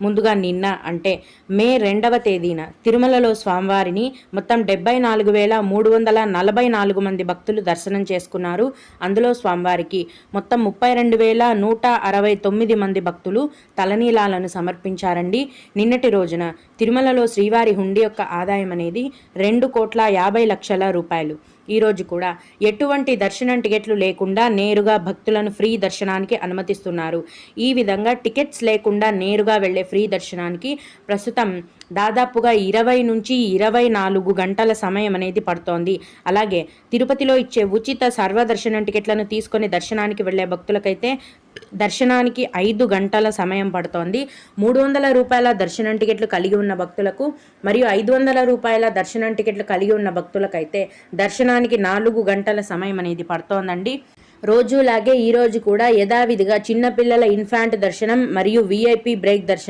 ముందుగా నిన్న అంటే మే 2వ తేదీన తిరుమలలో స్వామివారిని మొత్తం 74,344 మంది భక్తులు దర్శనం చేసుకున్నారు. అందులో స్వామివారికి మొత్తం 32,169 మంది భక్తులు తలనీలాలను సమర్పించారండి. నిన్నటి రోజున తిరుమలలో శ్రీవారి హుండీ యొక్క ఆదాయం అనేది 2,50,00,000 రూపాయలు. ఈరోజు కూడా ఎటువంటి దర్శనం టికెట్లు లేకుండా నేరుగా భక్తులను ఫ్రీ దర్శనానికి అనుమతిస్తున్నారు. ఈ విధంగా టికెట్స్ లేకుండా నేరుగా వెళ్లే ఫ్రీ దర్శనానికి ప్రస్తుతం దాదాపుగా 20 నుంచి 24 గంటల సమయం అనేది పడుతోంది. అలాగే తిరుపతిలో ఇచ్చే ఉచిత సర్వదర్శనం టికెట్లను తీసుకొని దర్శనానికి వెళ్లే భక్తులకైతే దర్శనానికి 5 గంటల సమయం పడుతోంది. 300 రూపాయల దర్శనం టికెట్లు కలిగి ఉన్న భక్తులకు మరియు 500 రూపాయల దర్శనం టికెట్లు కలిగి ఉన్న భక్తులకైతే దర్శనానికి 4 గంటల సమయం అనేది పడుతోందండి. రోజులాగే ఈరోజు కూడా యథావిధిగా చిన్నపిల్లల ఇన్ఫాంట్ దర్శనం మరియు VIP బ్రేక్ దర్శనం